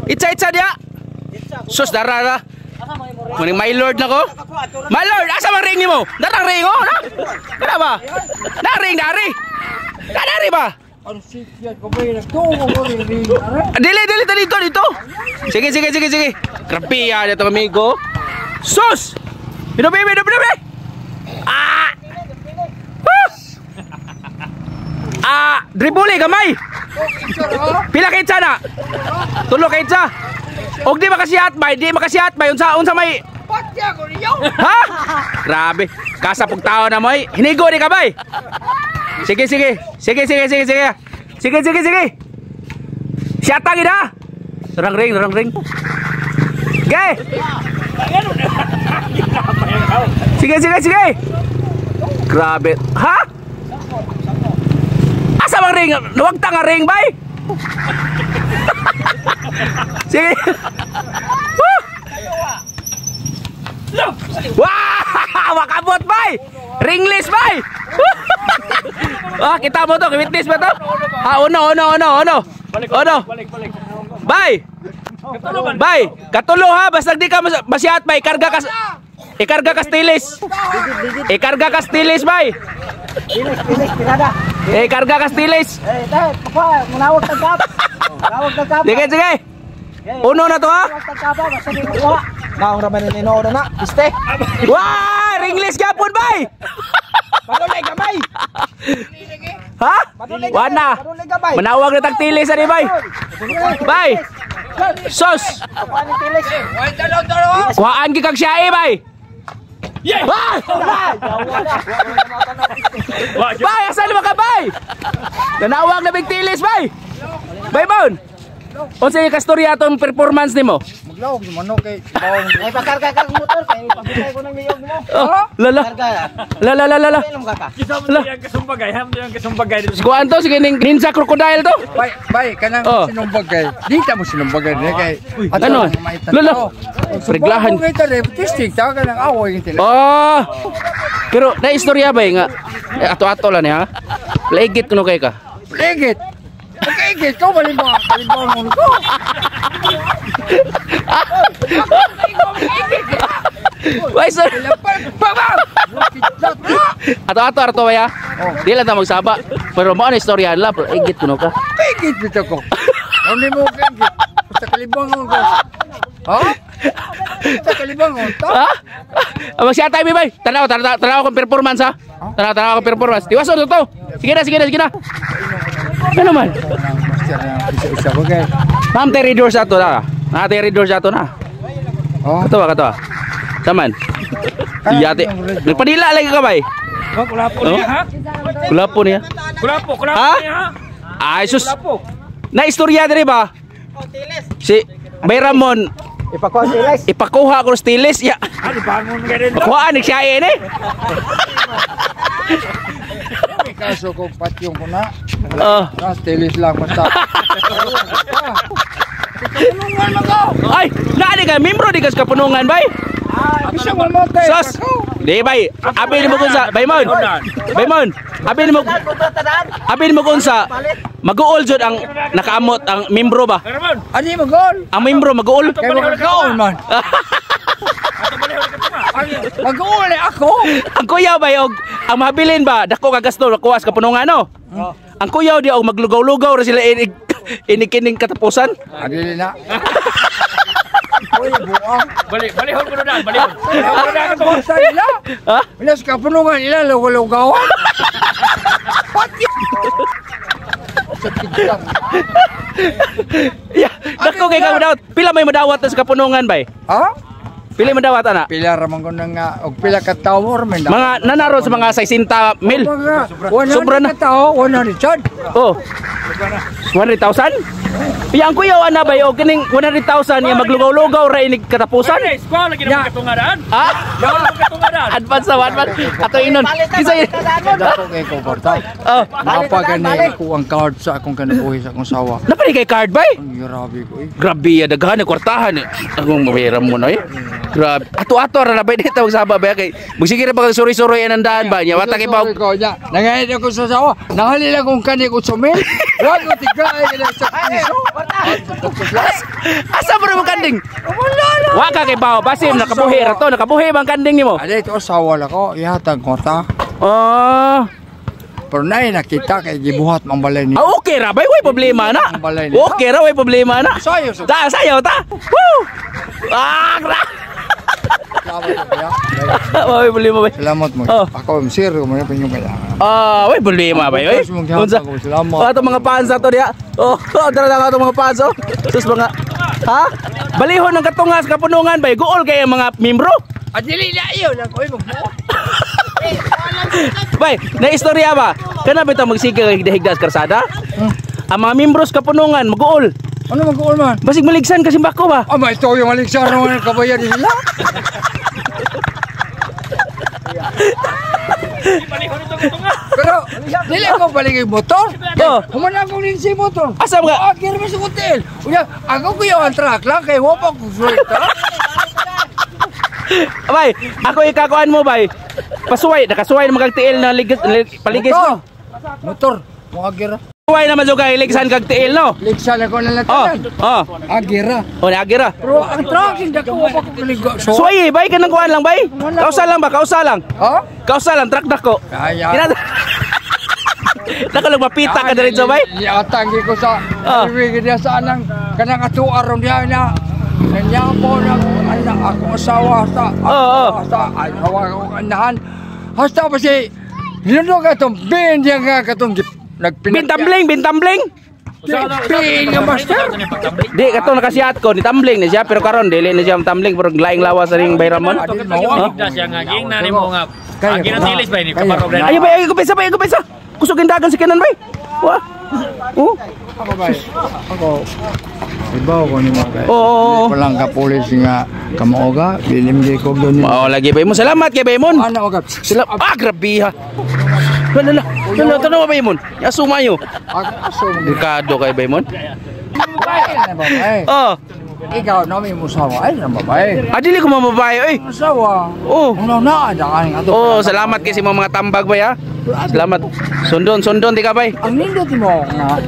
Itsa dia. Sus darah. Mending my lord na ko. My lord, asa mang ring nimo? Darang ring oh. Kana ba? Dari. Dari ba? Dili dito. Sige. Grabe ya dito amigo. Sus! Hidup. Dribble gamay. Pila kay na? Tulo kay sa. Og di makasihat bay, unsa may ha? Grabe. Kasa pug tao na moy. Hinigo di ka bay. Sige. Siata gid ha. Darang ring. Ge. Sige. Grabe. Ha? Asa bang ring? Huwag ta nga ring, bay. Sige. Wah! Makabot, bay. Ringless, bay. Kita mo to. Witness ba to? Ono. Bay. Katulo ha. Basta di ka masyat, bay. Ikarga ka stilis. Bay. Ikarga ka stilis. Munawag ka kap. Sige. Uno na to ha. Naong raman ni Nino na. Piste. Wah, ringless gapon bay. Padulay gamay. Ha? Wana. Manawag na tagtilis ani bay. Bay. Sos. Kuhaan gi kag siya bay. Yeah. Bay, asan naman ka bay? Nanawag na bigtilis bay. Bay mon. Unsa yung kastorya atong performance nimo? Maglawag naman no kay bawang. Ay pakarga ka motor kay pabigay ko nang niyog mo. Lala. Kita mo yang kasumbagay, yang kasumbagay. Kuan to sige ning ninja crocodile to. Bay kanang sinumbagay. Di ta mo sinumbagay kay ano? Lala. Preglahan. Kay tare tistig ta kanang away ngiti. Pero na istorya bay nga ato-ato lang ha. Legit kuno kay ka. Legit. Okay, kau balik mo ko. Why sir? Ato ba ya? Di lang ta magsaba. Pero mo na istorya la, pero egit kuno ka. Egit bitaw ko. Ano mo egit? Basta kalibangon ko. Ha? Basta kalibangon to? Ha? Magsiya tayo bay. Tanaw kong performance ha. Tanaw kong performance. Tiwason to. Sige na. Ano man? Isa ko kay. Ma'am teridor sa to na. Teridor sa to na. Oh. Kato. Taman. Iyate. Nagpadila lagi ka bay. Kulapo niya ha? Kulapo niya. Kulapo Ha? niya ha? Ay sus. Na istorya diri ba? Si Bay Ramon ipakuha ko stilis ya. Ano ba mo ganun? Pakuhaan ni siya ini. Kaso ko patyong ko na. Stilis lang basta. Ay, naadi ka membro di kas kapunungan bay. Bisa mo mo kay. Sos. Di bay. Abi ni mo kun sa Baymon. Abi ni mo kun sa mag-uol jud ang nakaamot ang membro ba? Ani mo gol. Ang membro mag-uol. Kay mag-uol man. Mag-uol ako. Ang kuyaw bay og ang mabilin ba dako ka gasto kuwas kapunungan no. Ang kuyaw di og maglugaw-lugaw ra sila inikining katapusan. Adili na. Oy, buang. Balihon ko na, balihon. Ko sa ila. Ha? Minas ka punungan ila lugaw-lugawan. Pati. Ya, dako kay ka madawat. Pila may madawat sa kapunungan bay? Ha? Pila madawat ana? Pila ramang ko nang og pila ka tawo men. Mga nanaro sa mga 60 mil. Sobra na. Tawo 100 chad. Oh. 100,000? Yang kuyaw ana bay og kining 100,000 yang maglugaw-lugaw ra inig katapusan. Squall lagi na katungadan. Ha? Katungadan. Advance sa advance. Ato inon. Kisa Dako kay ko porta. Oh. Napagani ko ang card sa akong kanabuhi sa akong sawa. Napani kay card bay? Ang grabe ko eh. Grabe ya daghan na kwartahan. Akong mahiram mo na eh. Grabe. Ato-ato ra na bay dito sa baba kay. Mugsige ra pag suri-suri ang daan ba niya. Wata kay pa. Nangayad ako sa sawa. Nangalila kong kani ko sumil. Wag ko tigay sa Asa mo mo kanding? Wa ka kay bawo, basim nakabuhi ra to, nakabuhi bang kanding nimo? Ada ito sawal ako, ihatag ko ta. Oh. Pero na nakita kay gibuhat mang balay ni. Okay ra bay, way problema na. Okay ra, way problema na. Sayo sa. Ta, sayo ta. Woo! Gra. Way problema bay. Salamat mo. Oh. Ako sir mo na pinyong kaya. Way problema bay. Oy. Unsa? Salamat. Ato mga fans ato diha. Dara lang ato mga fans oh. Sus mga ha? Balihon ng katungas kapunungan bay. Gool kay mga membro. Adili na iyo lang koy mo. Bay, na istorya ba? Kana bitaw magsiga kay higdas karsada? Ang mga membros kapunungan mag-uol. Ano mag-uol man? Basig maligsan kasi bako ba? Ama ito yung maligsan ng kabayan nila. Balihon ito katunga. Pero dili ko balik yung motor. Oh. Humana ko rin si motor. Asa mga? Akir mo sa hotel. Uya, ako ko yung truck lang kay wapa ko suwita. Bay, ako ikakuan mo bay. Pasuway, nakasuway na magagtiil na paligis mo. Motor, mga gira. Suway naman so kay ligsan kag tiil no. Ligsan ako na Oh, latanan. oh. Agira. Oh, nagira. Pero ang truck hindi ko wapa ko kaligo. So, Suway bay kanang kuan lang bay. Kausa lang ba? Kausa lang. ha? Kausa lang truck dako. Kaya. Nakalag mapita ka diretso bay. Iatanggi ko sa Oh. highway dia sa anang kanang katuar ron dia na. Kanya po na anak ako asawa sa sa asawa ko anahan. Hasta pa si Lindo ka itong bin diya nga katong Bintambling, bintambling. bin nga master. Di kato nakasiat ko ni tumbling na siya pero karon dili na siya tumbling pero laing lawas sa ring bayramon. Higdas siya nga ging nani mo nga. Ang ginatilis ba ni kaparog na. Ayo bay, ayo pesa bay, ayo pesa. Kusugin dagan si kanan bay. Wah. Oh. Ako ba? Ako. Ibaw ko ni mo kay. Oo. Walang ka pulis nga kamoga, bilim gi ko doon. Mao lagi bay mo. Salamat kay Baymon. Ana oga. Sila grabe ha. Lala. Lala tanong ba Baymon? Ya sumayo. Aso mo. Delikado kay Baymon. Babae na babae. Oh. Ikaw na may musawa ay na babae. Adili ko mababae oy. Musawa. Oh. Ano na ada kan ato. Oh, salamat kay si mga tambag bay ha. Salamat. Sundon di ka bay. Ang nindot mo nga.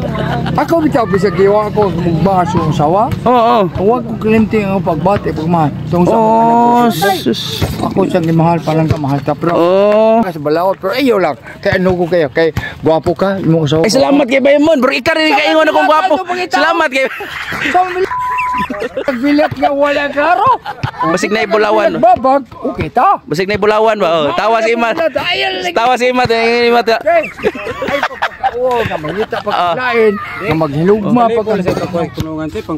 Ako bitaw bisag giwa ko mugbaso ang sawa. Oo. Huwag ko kalimting ang pagbati pagmahal. Tungsa Oh, sus. ako siyang mahal pa lang ka mahal ta pero Oh. kasi balawat pero ayaw lang. Kaya ano ko kayo kay gwapo ka imong usawa. Ay salamat kay Baymon. Bro, ikaw rin kaingon akong gwapo. Salamat kay Bilat nga wala karo. Basig na ibulawan. Babag. Okay ta. Basig na ibulawan ba? Oh, tawa si Imat. Tawa si Imat. Imat. Okay. Ay pagkakao ka mangita pagkain. Nga maghilugma pagkakao.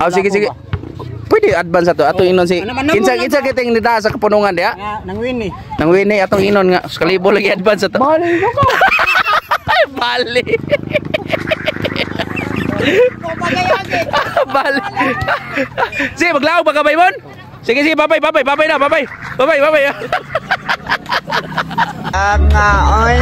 Oh, sige. Pwede advance ato. Ato inon si kinsa kiting nita sa kapunungan dia. Nang win Nang wini atong inon nga kalibo lagi advance ato. Bali ko ka. Bali. Bali. Sige, maglawag ba ka Baymon? Sige, babay na, babay. Babay. nga oy.